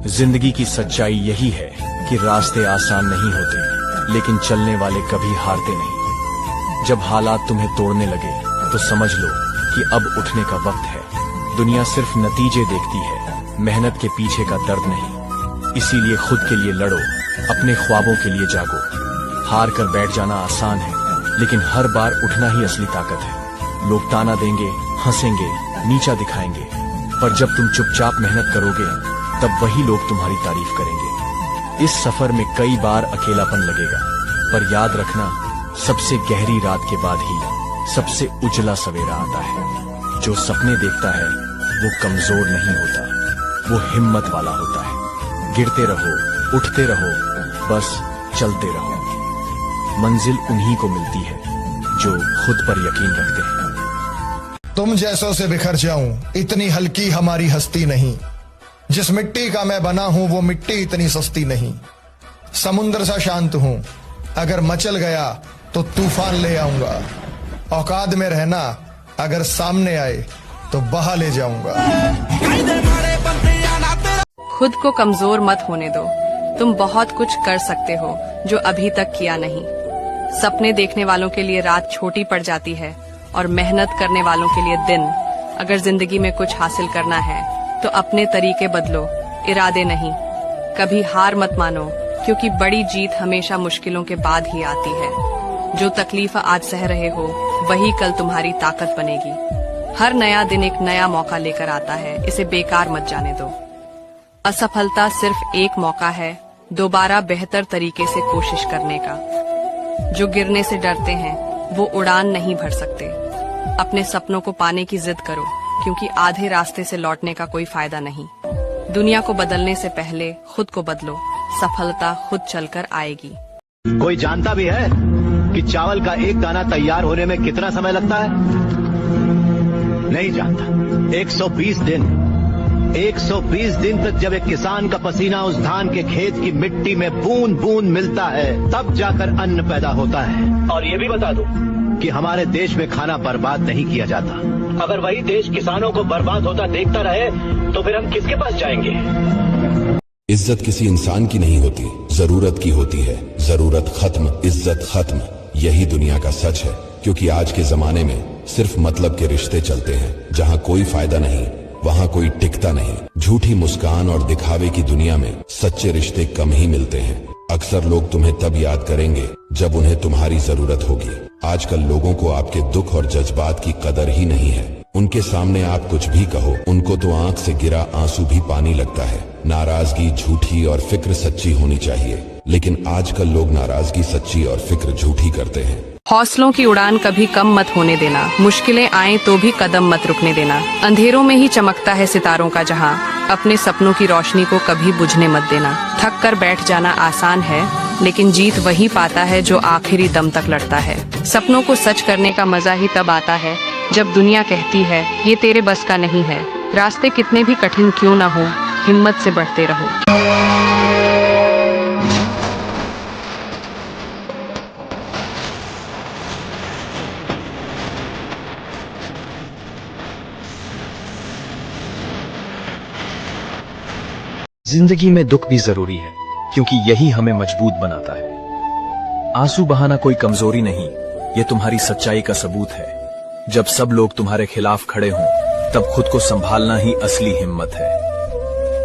जिंदगी की सच्चाई यही है कि रास्ते आसान नहीं होते, लेकिन चलने वाले कभी हारते नहीं। जब हालात तुम्हें तोड़ने लगे तो समझ लो कि अब उठने का वक्त है। दुनिया सिर्फ नतीजे देखती है, मेहनत के पीछे का दर्द नहीं। इसीलिए खुद के लिए लड़ो, अपने ख्वाबों के लिए जागो। हार कर बैठ जाना आसान है, लेकिन हर बार उठना ही असली ताकत है। लोग ताना देंगे, हंसेंगे, नीचा दिखाएंगे, पर जब तुम चुपचाप मेहनत करोगे तब वही लोग तुम्हारी तारीफ करेंगे। इस सफर में कई बार अकेलापन लगेगा, पर याद रखना, सबसे गहरी रात के बाद ही सबसे उजला सवेरा आता है। जो सपने देखता है वो कमजोर नहीं होता, वो हिम्मत वाला होता है। गिरते रहो, उठते रहो, बस चलते रहो। मंजिल उन्हीं को मिलती है जो खुद पर यकीन रखते हैं। तुम जैसों से बिखर जाऊं, इतनी हल्की हमारी हस्ती नहीं। जिस मिट्टी का मैं बना हूं वो मिट्टी इतनी सस्ती नहीं। समुद्र सा शांत हूं, अगर मचल गया तो तूफान ले आऊंगा। औकात में रहना, अगर सामने आए तो बहा ले जाऊंगा। खुद को कमजोर मत होने दो, तुम बहुत कुछ कर सकते हो जो अभी तक किया नहीं। सपने देखने वालों के लिए रात छोटी पड़ जाती है और मेहनत करने वालों के लिए दिन। अगर जिंदगी में कुछ हासिल करना है तो अपने तरीके बदलो, इरादे नहीं। कभी हार मत मानो, क्योंकि बड़ी जीत हमेशा मुश्किलों के बाद ही आती है। जो तकलीफ आज सह रहे हो वही कल तुम्हारी ताकत बनेगी। हर नया दिन एक नया मौका लेकर आता है, इसे बेकार मत जाने दो। असफलता सिर्फ एक मौका है दोबारा बेहतर तरीके से कोशिश करने का। जो गिरने से डरते हैं वो उड़ान नहीं भर सकते। अपने सपनों को पाने की जिद करो, क्योंकि आधे रास्ते से लौटने का कोई फायदा नहीं। दुनिया को बदलने से पहले खुद को बदलो, सफलता खुद चलकर आएगी। कोई जानता भी है कि चावल का एक दाना तैयार होने में कितना समय लगता है? नहीं जानता। 120 दिन 120 दिन तक जब एक किसान का पसीना उस धान के खेत की मिट्टी में बूंद बूंद मिलता है, तब जाकर अन्न पैदा होता है। और ये भी बता दूं कि हमारे देश में खाना बर्बाद नहीं किया जाता। अगर वही देश किसानों को बर्बाद होता देखता रहे तो फिर हम किसके पास जाएंगे? इज्जत किसी इंसान की नहीं होती, जरूरत की होती है। जरूरत खत्म, इज्जत खत्म, यही दुनिया का सच है। क्योंकि आज के जमाने में सिर्फ मतलब के रिश्ते चलते हैं। जहाँ कोई फायदा नहीं वहाँ कोई टिकता नहीं। झूठी मुस्कान और दिखावे की दुनिया में सच्चे रिश्ते कम ही मिलते हैं। अक्सर लोग तुम्हें तब याद करेंगे जब उन्हें तुम्हारी जरूरत होगी। आजकल लोगों को आपके दुख और जज्बात की कदर ही नहीं है। उनके सामने आप कुछ भी कहो, उनको तो आंख से गिरा आंसू भी पानी लगता है। नाराजगी झूठी और फिक्र सच्ची होनी चाहिए, लेकिन आजकल लोग नाराजगी सच्ची और फिक्र झूठी करते हैं। हौसलों की उड़ान कभी कम मत होने देना। मुश्किलें आए तो भी कदम मत रुकने देना। अंधेरों में ही चमकता है सितारों का जहां। अपने सपनों की रोशनी को कभी बुझने मत देना। थक कर बैठ जाना आसान है, लेकिन जीत वही पाता है जो आखिरी दम तक लड़ता है। सपनों को सच करने का मजा ही तब आता है जब दुनिया कहती है ये तेरे बस का नहीं है। रास्ते कितने भी कठिन क्यों ना हो, हिम्मत से बढ़ते रहो। जिंदगी में दुख भी जरूरी है, क्योंकि यही हमें मजबूत बनाता है। आंसू बहाना कोई कमजोरी नहीं, ये तुम्हारी सच्चाई का सबूत है। जब सब लोग तुम्हारे खिलाफ खड़े हों, तब खुद को संभालना ही असली हिम्मत है।